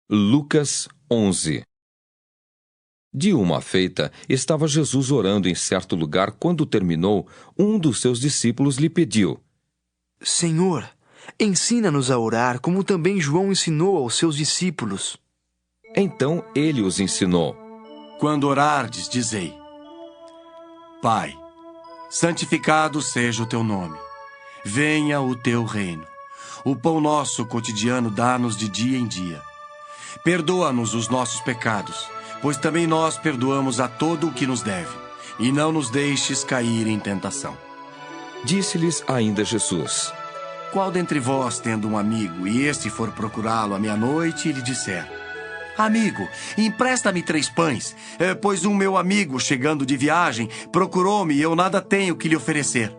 Lucas 11. De uma feita, estava Jesus orando em certo lugar. Quando terminou, um dos seus discípulos lhe pediu: Senhor, ensina-nos a orar, como também João ensinou aos seus discípulos. Então ele os ensinou: Quando orardes, dizei: Pai, santificado seja o teu nome. Venha o teu reino. O pão nosso cotidiano dá-nos de dia em dia. Perdoa-nos os nossos pecados, pois também nós perdoamos a todo o que nos deve. E não nos deixes cair em tentação. Disse-lhes ainda Jesus: Qual dentre vós, tendo um amigo, e este for procurá-lo à meia-noite, e lhe disser: Amigo, empresta-me 3 pães, pois um meu amigo, chegando de viagem, procurou-me e eu nada tenho que lhe oferecer.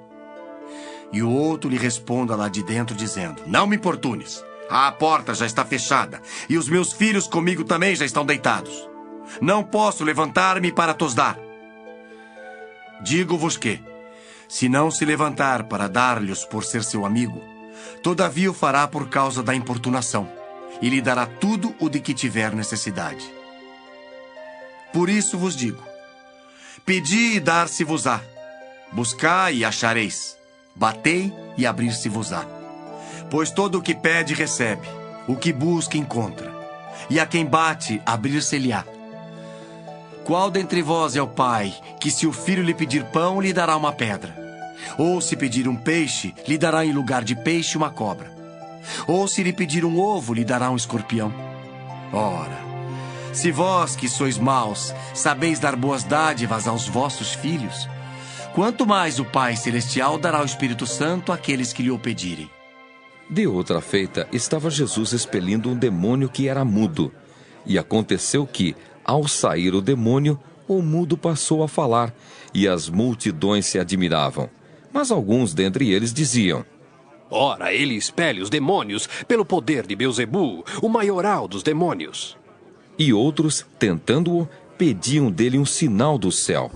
E o outro lhe responda lá de dentro, dizendo: Não me importunes, a porta já está fechada, e os meus filhos comigo também já estão deitados. Não posso levantar-me para tos dar. Digo-vos que, se não se levantar para dar-lhes por ser seu amigo, todavia o fará por causa da importunação, e lhe dará tudo o de que tiver necessidade. Por isso vos digo: pedi e dar-se-vos-á, buscai e achareis, batei e abrir-se-vos-á. Pois todo o que pede recebe, o que busca encontra, e a quem bate abrir-se-lhe-á. Qual dentre vós é o pai que, se o filho lhe pedir pão, lhe dará uma pedra? Ou se pedir um peixe, lhe dará em lugar de peixe uma cobra? Ou se lhe pedir um ovo, lhe dará um escorpião? Ora, se vós que sois maus, sabeis dar boas dádivas aos vossos filhos, quanto mais o Pai Celestial dará o Espírito Santo àqueles que lhe o pedirem. De outra feita, estava Jesus expelindo um demônio que era mudo. E aconteceu que, ao sair o demônio, o mudo passou a falar, e as multidões se admiravam. Mas alguns dentre eles diziam: Ora, ele expele os demônios pelo poder de Beelzebu, o maioral dos demônios. E outros, tentando-o, pediam dele um sinal do céu.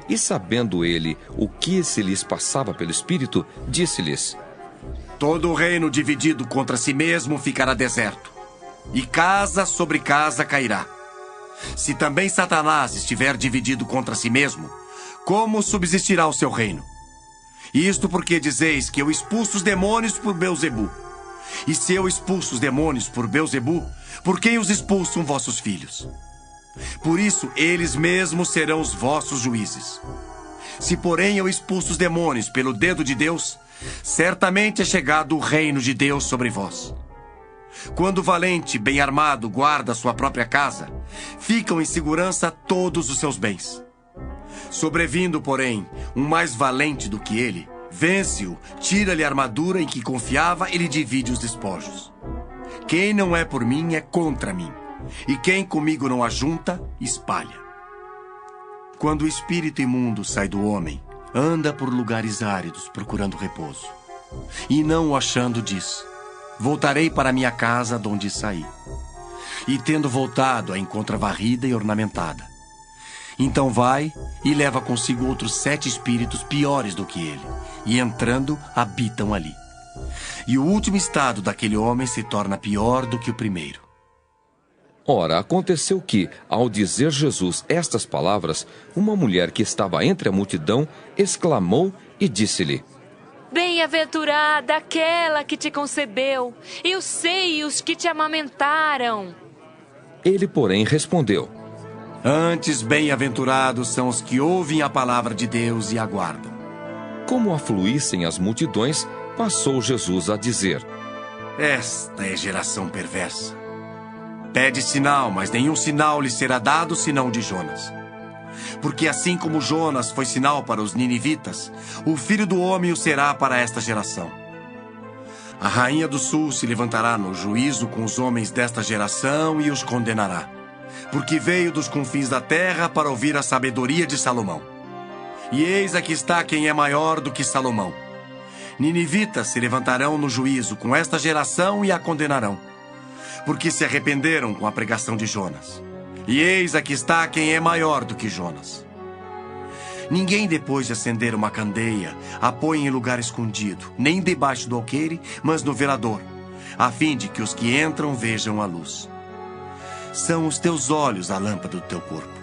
E sabendo ele o que se lhes passava pelo Espírito, disse-lhes: Todo reino dividido contra si mesmo ficará deserto, e casa sobre casa cairá. Se também Satanás estiver dividido contra si mesmo, como subsistirá o seu reino? Isto porque dizeis que eu expulso os demônios por Beelzebu. E se eu expulso os demônios por Beelzebu, por quem os expulsam vossos filhos? Por isso, eles mesmos serão os vossos juízes. Se, porém, eu expulso os demônios pelo dedo de Deus, certamente é chegado o reino de Deus sobre vós. Quando o valente, bem armado, guarda sua própria casa, ficam em segurança todos os seus bens. Sobrevindo, porém, um mais valente do que ele, vence-o, tira-lhe a armadura em que confiava e lhe divide os despojos. Quem não é por mim é contra mim, e quem comigo não ajunta, espalha. Quando o espírito imundo sai do homem, anda por lugares áridos procurando repouso. E não o achando, diz: Voltarei para minha casa de onde saí. E tendo voltado, a encontra varrida e ornamentada. Então vai e leva consigo outros 7 espíritos piores do que ele, e entrando, habitam ali. E o último estado daquele homem se torna pior do que o primeiro. Ora, aconteceu que, ao dizer Jesus estas palavras, uma mulher que estava entre a multidão exclamou e disse-lhe: Bem-aventurada aquela que te concebeu, e os seios que te amamentaram. Ele, porém, respondeu: Antes, bem-aventurados são os que ouvem a palavra de Deus e aguardam. Como afluíssem as multidões, passou Jesus a dizer: Esta é geração perversa. Pede sinal, mas nenhum sinal lhe será dado senão o de Jonas. Porque assim como Jonas foi sinal para os ninivitas, o Filho do Homem o será para esta geração. A rainha do sul se levantará no juízo com os homens desta geração e os condenará, porque veio dos confins da terra para ouvir a sabedoria de Salomão. E eis aqui está quem é maior do que Salomão. Ninivitas se levantarão no juízo com esta geração e a condenarão, porque se arrependeram com a pregação de Jonas. E eis aqui está quem é maior do que Jonas. Ninguém, depois de acender uma candeia, a põe em lugar escondido, nem debaixo do alqueire, mas no velador, a fim de que os que entram vejam a luz. São os teus olhos a lâmpada do teu corpo.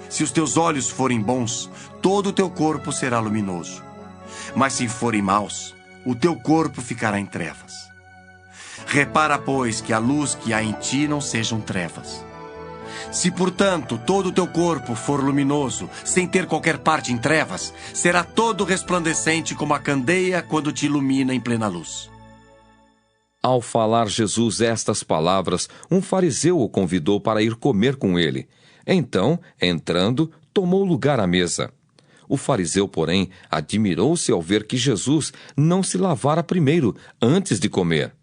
Se os teus olhos forem bons, todo o teu corpo será luminoso. Mas se forem maus, o teu corpo ficará em trevas. Repara, pois, que a luz que há em ti não sejam trevas. Se, portanto, todo o teu corpo for luminoso, sem ter qualquer parte em trevas, será todo resplandecente como a candeia quando te ilumina em plena luz. Ao falar Jesus estas palavras, um fariseu o convidou para ir comer com ele. Então, entrando, tomou lugar à mesa. O fariseu, porém, admirou-se ao ver que Jesus não se lavara primeiro, antes de comer.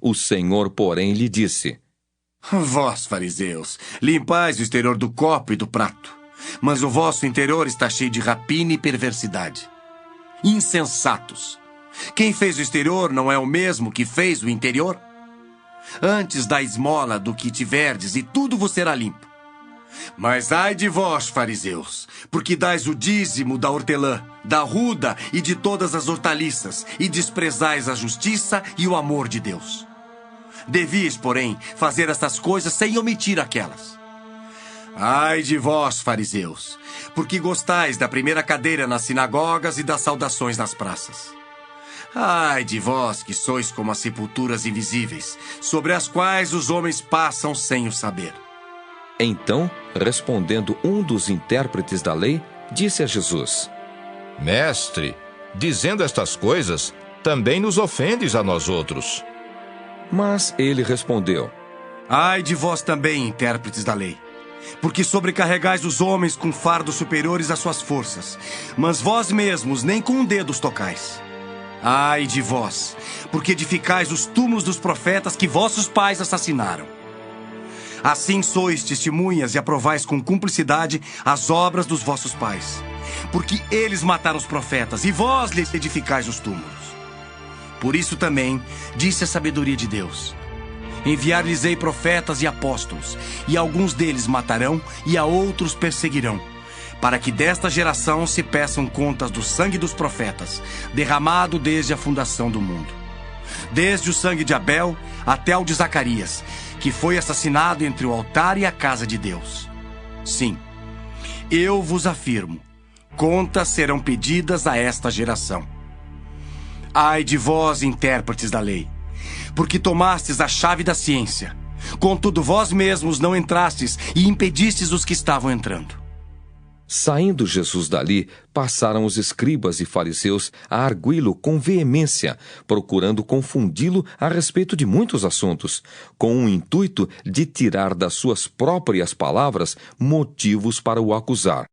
O Senhor, porém, lhe disse: Vós, fariseus, limpais o exterior do copo e do prato, mas o vosso interior está cheio de rapina e perversidade. Insensatos! Quem fez o exterior não é o mesmo que fez o interior? Antes dá esmola do que tiverdes, e tudo vos será limpo. Mas ai de vós, fariseus, porque dais o dízimo da hortelã, da ruda e de todas as hortaliças, e desprezais a justiça e o amor de Deus. Devíeis, porém, fazer estas coisas sem omitir aquelas. Ai de vós, fariseus, porque gostais da primeira cadeira nas sinagogas e das saudações nas praças. Ai de vós, que sois como as sepulturas invisíveis, sobre as quais os homens passam sem o saber. Então, respondendo um dos intérpretes da lei, disse a Jesus: Mestre, dizendo estas coisas, também nos ofendes a nós outros. Mas ele respondeu: Ai de vós também, intérpretes da lei, porque sobrecarregais os homens com fardos superiores às suas forças, mas vós mesmos nem com um dedo os tocais. Ai de vós, porque edificais os túmulos dos profetas que vossos pais assassinaram. Assim sois testemunhas e aprovais com cumplicidade as obras dos vossos pais, porque eles mataram os profetas e vós lhes edificais os túmulos. Por isso também disse a sabedoria de Deus: Enviar-lhes-ei profetas e apóstolos, e alguns deles matarão e a outros perseguirão, para que desta geração se peçam contas do sangue dos profetas, derramado desde a fundação do mundo. Desde o sangue de Abel até o de Zacarias, que foi assassinado entre o altar e a casa de Deus. Sim, eu vos afirmo, contas serão pedidas a esta geração. Ai de vós, intérpretes da lei, porque tomastes a chave da ciência, contudo vós mesmos não entrastes e impedistes os que estavam entrando. Saindo Jesus dali, passaram os escribas e fariseus a arguí-lo com veemência, procurando confundi-lo a respeito de muitos assuntos, com o intuito de tirar das suas próprias palavras motivos para o acusar.